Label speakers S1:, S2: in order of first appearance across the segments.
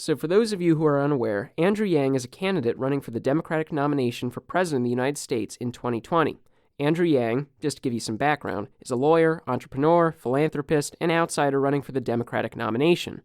S1: So for those of you who are unaware, Andrew Yang is a candidate running for the Democratic nomination for President of the United States in 2020. Andrew Yang, just to give you some background, is a lawyer, entrepreneur, philanthropist, and outsider running for the Democratic nomination.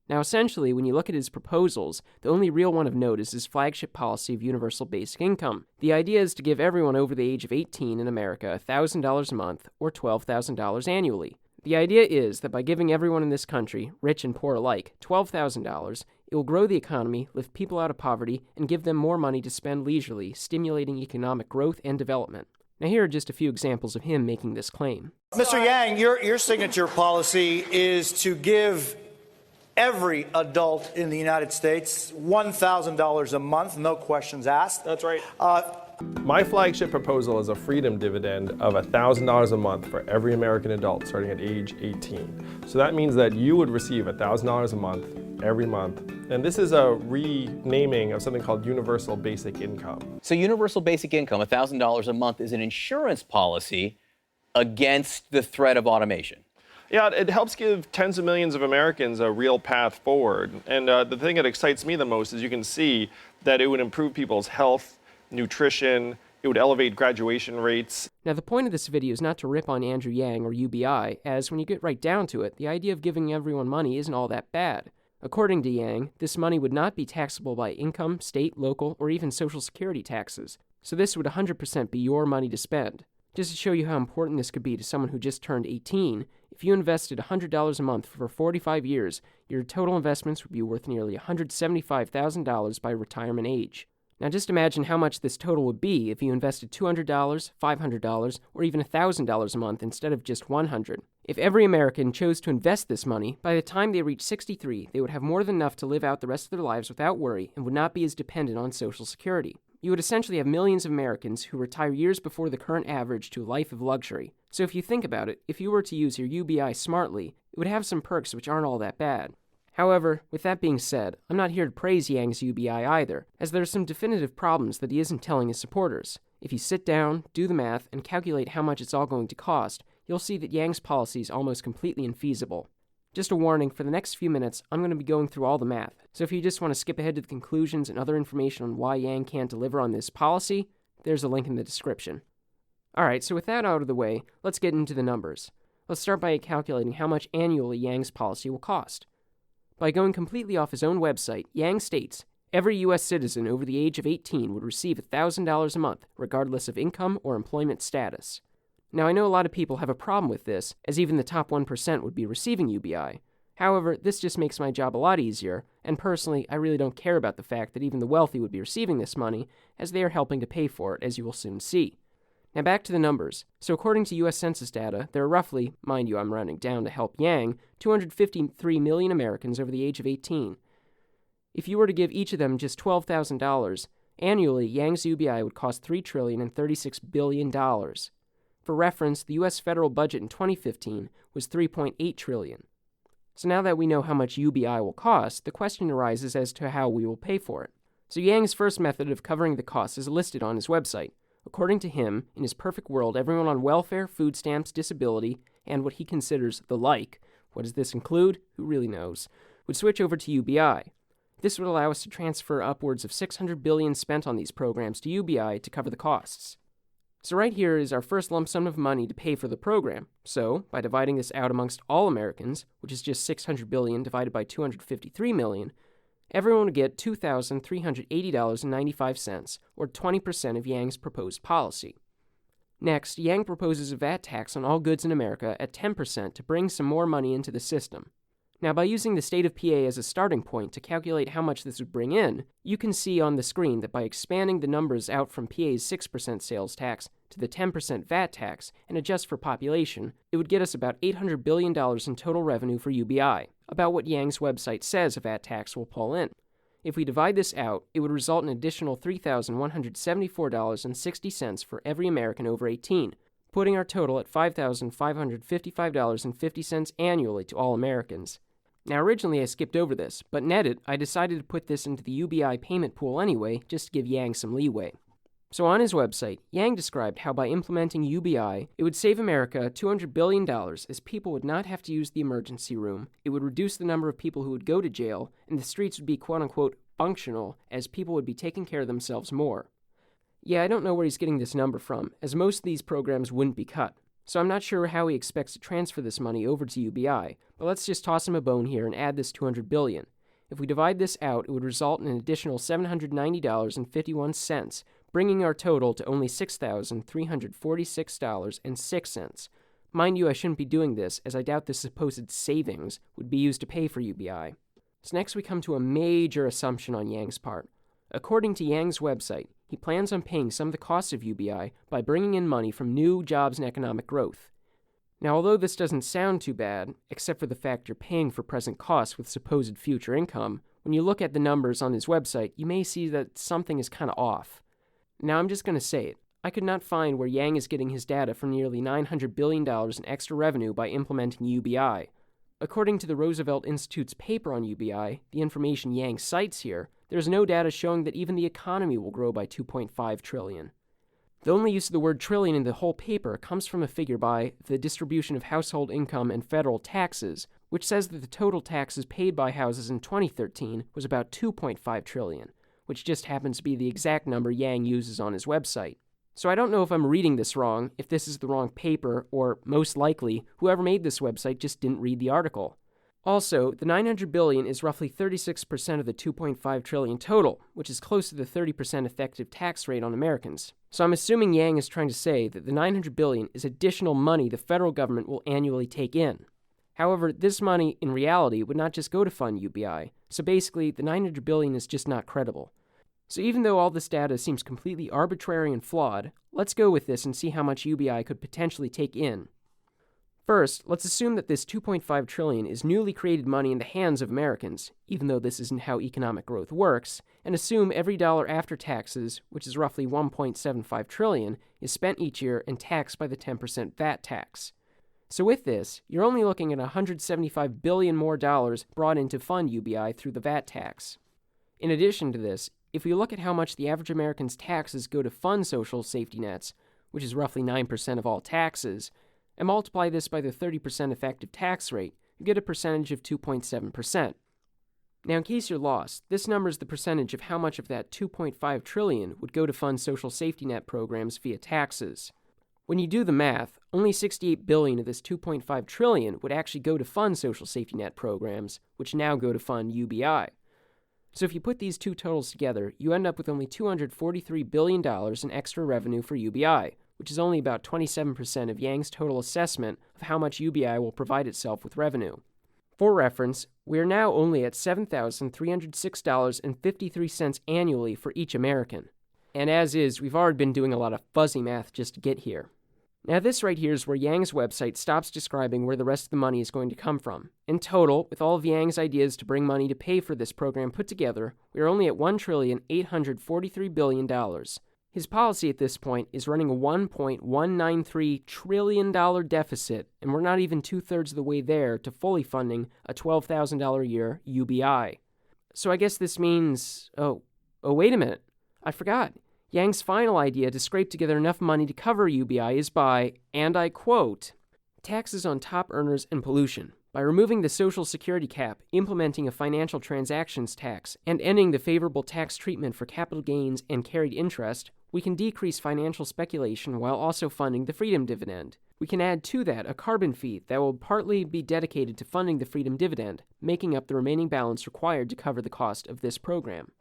S1: Now essentially, when you look at his proposals, the only real one of note is his flagship policy of universal basic income. The idea is to give everyone over the age of 18 in America $1,000 a month or $12,000 annually. The idea is that by giving everyone in this country, rich and poor alike, $12,000, it will grow the economy, lift people out of poverty, and give them more money to spend leisurely, stimulating economic growth and development. Now here are just a few examples of him making this claim.
S2: Mr. Yang, your signature policy is to give every adult in the United States $1,000 a month, no questions asked.
S3: That's right. My flagship proposal is a freedom dividend of $1,000 a month for every American adult starting at age 18. So that means that you would receive $1,000 a month every month. And this is a renaming of something called universal basic income.
S4: So universal basic income, $1,000 a month, is an insurance policy against the threat of automation.
S3: Yeah, it helps give tens of millions of Americans a real path forward. And the thing that excites me the most is you can see that it would improve people's health, nutrition, it would elevate graduation rates.
S1: Now the point of this video is not to rip on Andrew Yang or UBI, as when you get right down to it, the idea of giving everyone money isn't all that bad. According to Yang, this money would not be taxable by income, state, local, or even Social Security taxes, so this would 100% be your money to spend. Just to show you how important this could be to someone who just turned 18, if you invested $100 a month for 45 years, your total investments would be worth nearly $175,000 by retirement age. Now just imagine how much this total would be if you invested $200, $500, or even $1,000 a month instead of just $100. If every American chose to invest this money, by the time they reach 63, they would have more than enough to live out the rest of their lives without worry and would not be as dependent on Social Security. You would essentially have millions of Americans who retire years before the current average to a life of luxury. So if you think about it, if you were to use your UBI smartly, it would have some perks which aren't all that bad. However, with that being said, I'm not here to praise Yang's UBI either, as there are some definitive problems that he isn't telling his supporters. If you sit down, do the math, and calculate how much it's all going to cost, you'll see that Yang's policy is almost completely infeasible. Just a warning, for the next few minutes, I'm going to be going through all the math, so if you just want to skip ahead to the conclusions and other information on why Yang can't deliver on this policy, there's a link in the description. Alright, so with that out of the way, let's get into the numbers. Let's start by calculating how much annually Yang's policy will cost. By going completely off his own website, Yang states, every U.S. citizen over the age of 18 would receive $1,000 a month, regardless of income or employment status. Now, I know a lot of people have a problem with this, as even the top 1% would be receiving UBI. However, this just makes my job a lot easier, and personally, I really don't care about the fact that even the wealthy would be receiving this money, as they are helping to pay for it, as you will soon see. Now back to the numbers. So according to U.S. Census data, there are roughly, mind you I'm rounding down to help Yang, 253 million Americans over the age of 18. If you were to give each of them just $12,000, annually Yang's UBI would cost $3,036 billion. For reference, the U.S. federal budget in 2015 was $3.8 trillion. So now that we know how much UBI will cost, the question arises as to how we will pay for it. So Yang's first method of covering the cost is listed on his website. According to him, in his perfect world, everyone on welfare, food stamps, disability, and what he considers the like, what does this include? Who really knows, would switch over to UBI. This would allow us to transfer upwards of $600 billion spent on these programs to UBI to cover the costs. So right here is our first lump sum of money to pay for the program. So, by dividing this out amongst all Americans, which is just $600 billion divided by 253 million, everyone would get $2,380.95, or 20% of Yang's proposed policy. Next, Yang proposes a VAT tax on all goods in America at 10% to bring some more money into the system. Now, by using the state of PA as a starting point to calculate how much this would bring in, you can see on the screen that by expanding the numbers out from PA's 6% sales tax to the 10% VAT tax and adjust for population, it would get us about $800 billion in total revenue for UBI, about what Yang's website says a VAT tax will pull in. If we divide this out, it would result in an additional $3,174.60 for every American over 18, putting our total at $5,555.50 annually to all Americans. Now originally I skipped over this, but netted, I decided to put this into the UBI payment pool anyway, just to give Yang some leeway. So on his website, Yang described how by implementing UBI, it would save America $200 billion as people would not have to use the emergency room, it would reduce the number of people who would go to jail, and the streets would be quote-unquote functional as people would be taking care of themselves more. Yeah, I don't know where he's getting this number from, as most of these programs wouldn't be cut. So I'm not sure how he expects to transfer this money over to UBI, but let's just toss him a bone here and add this $200 billion. If we divide this out, it would result in an additional $790.51, bringing our total to only $6,346.06. Mind you, I shouldn't be doing this, as I doubt the supposed savings would be used to pay for UBI. So next we come to a major assumption on Yang's part. According to Yang's website, he plans on paying some of the costs of UBI by bringing in money from new jobs and economic growth. Now, although this doesn't sound too bad, except for the fact you're paying for present costs with supposed future income, when you look at the numbers on his website, you may see that something is kind of off. Now, I'm just going to say it. I could not find where Yang is getting his data for nearly $900 billion in extra revenue by implementing UBI. According to the Roosevelt Institute's paper on UBI, the information Yang cites here, there's no data showing that even the economy will grow by $2.5 trillion. The only use of the word trillion in the whole paper comes from a figure by the Distribution of Household Income and Federal Taxes, which says that the total taxes paid by houses in 2013 was about $2.5 trillion, which just happens to be the exact number Yang uses on his website. So I don't know if I'm reading this wrong, if this is the wrong paper, or most likely, whoever made this website just didn't read the article. Also, the $900 billion is roughly 36% of the $2.5 trillion total, which is close to the 30% effective tax rate on Americans. So I'm assuming Yang is trying to say that the $900 billion is additional money the federal government will annually take in. However, this money, in reality, would not just go to fund UBI, so basically, the $900 billion is just not credible. So even though all this data seems completely arbitrary and flawed, let's go with this and see how much UBI could potentially take in. First, let's assume that this $2.5 trillion is newly created money in the hands of Americans, even though this isn't how economic growth works, and assume every dollar after taxes, which is roughly $1.75 trillion, is spent each year and taxed by the 10% VAT tax. So with this, you're only looking at $175 billion more dollars brought in to fund UBI through the VAT tax. In addition to this, if we look at how much the average American's taxes go to fund social safety nets, which is roughly 9% of all taxes, and multiply this by the 30% effective tax rate, you get a percentage of 2.7%. Now, in case you're lost, this number is the percentage of how much of that $2.5 trillion would go to fund social safety net programs via taxes. When you do the math, only $68 billion of this $2.5 trillion would actually go to fund social safety net programs, which now go to fund UBI. So if you put these two totals together, you end up with only $243 billion in extra revenue for UBI, which is only about 27% of Yang's total assessment of how much UBI will provide itself with revenue. For reference, we are now only at $7,306.53 annually for each American. And as is, we've already been doing a lot of fuzzy math just to get here. Now this right here is where Yang's website stops describing where the rest of the money is going to come from. In total, with all of Yang's ideas to bring money to pay for this program put together, we are only at $1,843 billion. His policy at this point is running a $1.193 trillion deficit, and we're not even two-thirds of the way there to fully funding a $12,000 a year UBI. So I guess this means... Oh, wait a minute. I forgot. Yang's final idea to scrape together enough money to cover UBI is by, and I quote, taxes on top earners and pollution. By removing the Social Security cap, implementing a financial transactions tax, and ending the favorable tax treatment for capital gains and carried interest, we can decrease financial speculation while also funding the freedom dividend. We can add to that a carbon fee that will partly be dedicated to funding the freedom dividend, making up the remaining balance required to cover the cost of this program.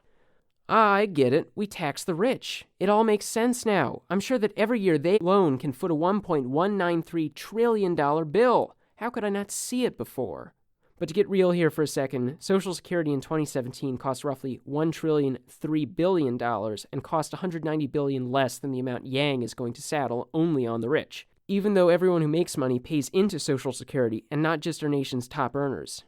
S1: I get it. We tax the rich. It all makes sense now. I'm sure that every year they alone can foot a $1.193 trillion bill. How could I not see it before? But to get real here for a second, Social Security in 2017 cost roughly $1.3 billion and cost $190 billion less than the amount Yang is going to saddle only on the rich, even though everyone who makes money pays into Social Security and not just our nation's top earners.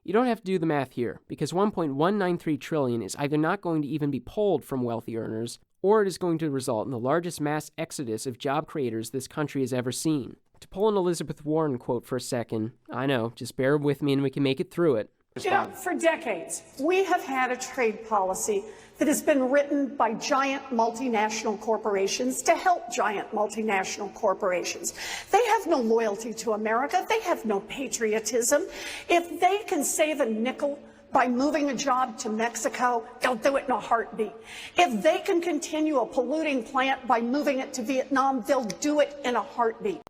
S1: You don't have to do the math here, because $1.193 trillion is either not going to even be pulled from wealthy earners, or it is going to result in the largest mass exodus of job creators this country has ever seen. To pull an Elizabeth Warren quote for a second, I know, just bear with me and we can make it through it.
S5: You know, for decades, we have had a trade policy that has been written by giant multinational corporations to help giant multinational corporations. They have no loyalty to America. They have no patriotism. If they can save a nickel by moving a job to Mexico, they'll do it in a heartbeat. If they can continue a polluting plant by moving it to Vietnam, they'll do it in a heartbeat.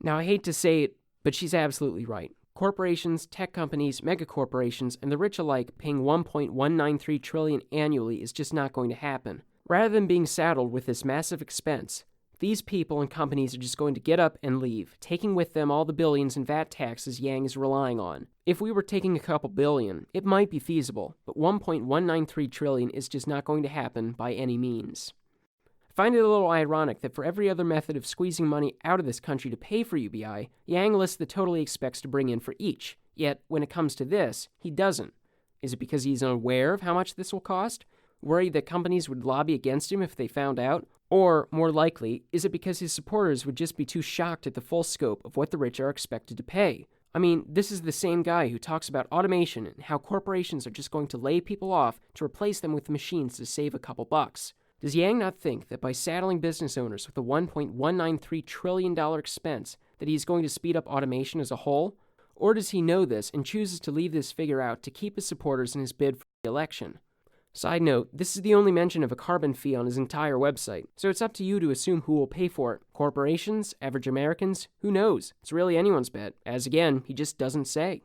S1: Now, I hate to say it, but she's absolutely right. Corporations, tech companies, megacorporations, and the rich alike paying $1.193 trillion annually is just not going to happen. Rather than being saddled with this massive expense, these people and companies are just going to get up and leave, taking with them all the billions in VAT taxes Yang is relying on. If we were taking a couple billion, it might be feasible, but $1.193 trillion is just not going to happen by any means. I find it a little ironic that for every other method of squeezing money out of this country to pay for UBI, Yang lists the total he expects to bring in for each. Yet, when it comes to this, he doesn't. Is it because he's unaware of how much this will cost? Worried that companies would lobby against him if they found out? Or, more likely, is it because his supporters would just be too shocked at the full scope of what the rich are expected to pay? I mean, this is the same guy who talks about automation and how corporations are just going to lay people off to replace them with machines to save a couple bucks. Does Yang not think that by saddling business owners with a $1.193 trillion expense that he is going to speed up automation as a whole? Or does he know this and chooses to leave this figure out to keep his supporters in his bid for the election? Side note, this is the only mention of a carbon fee on his entire website, so it's up to you to assume who will pay for it. Corporations? Average Americans? Who knows? It's really anyone's bet, as again, he just doesn't say.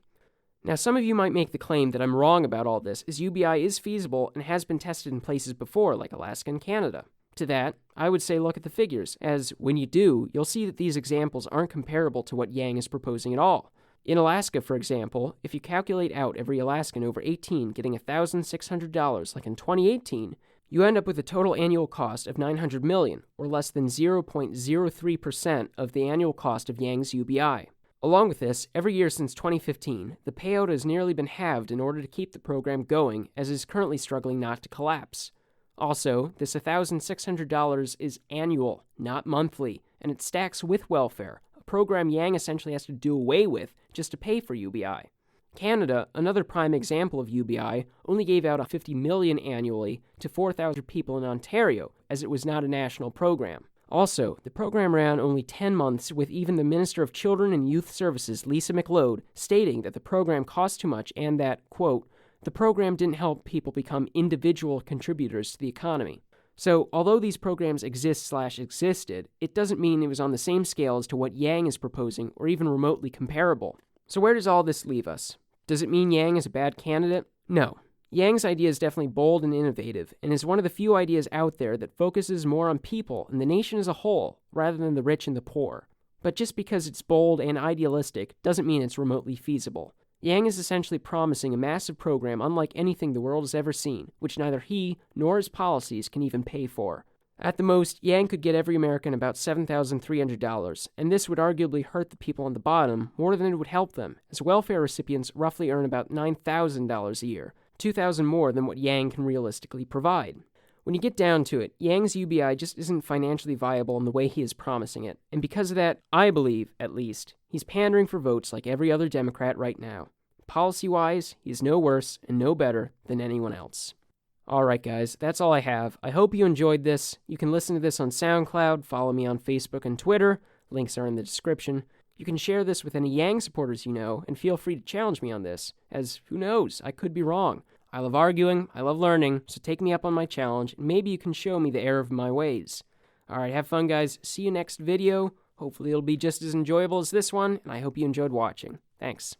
S1: Now, some of you might make the claim that I'm wrong about all this, as UBI is feasible and has been tested in places before, like Alaska and Canada. To that, I would say look at the figures, as when you do, you'll see that these examples aren't comparable to what Yang is proposing at all. In Alaska, for example, if you calculate out every Alaskan over 18 getting $1,600 like in 2018, you end up with a total annual cost of $900 million, or less than 0.03% of the annual cost of Yang's UBI. Along with this, every year since 2015, the payout has nearly been halved in order to keep the program going, as it is currently struggling not to collapse. Also, this $1,600 is annual, not monthly, and it stacks with welfare, a program Yang essentially has to do away with just to pay for UBI. Canada, another prime example of UBI, only gave out $50 million annually to 4,000 people in Ontario, as it was not a national program. Also, the program ran only 10 months, with even the Minister of Children and Youth Services, Lisa McLeod, stating that the program cost too much and that, quote, the program didn't help people become individual contributors to the economy. So, although these programs existed, it doesn't mean it was on the same scale as to what Yang is proposing or even remotely comparable. So where does all this leave us? Does it mean Yang is a bad candidate? No. Yang's idea is definitely bold and innovative, and is one of the few ideas out there that focuses more on people and the nation as a whole, rather than the rich and the poor. But just because it's bold and idealistic doesn't mean it's remotely feasible. Yang is essentially promising a massive program unlike anything the world has ever seen, which neither he nor his policies can even pay for. At the most, Yang could get every American about $7,300, and this would arguably hurt the people on the bottom more than it would help them, as welfare recipients roughly earn about $9,000 a year, $2,000 more than what Yang can realistically provide. When you get down to it, Yang's UBI just isn't financially viable in the way he is promising it, and because of that, I believe, at least, he's pandering for votes like every other Democrat right now. Policy-wise, he is no worse and no better than anyone else. Alright guys, that's all I have. I hope you enjoyed this. You can listen to this on SoundCloud, follow me on Facebook and Twitter, links are in the description. You can share this with any Yang supporters you know, and feel free to challenge me on this, as who knows, I could be wrong. I love arguing, I love learning, so take me up on my challenge, and maybe you can show me the error of my ways. Alright, have fun guys, see you next video. Hopefully it'll be just as enjoyable as this one, and I hope you enjoyed watching. Thanks.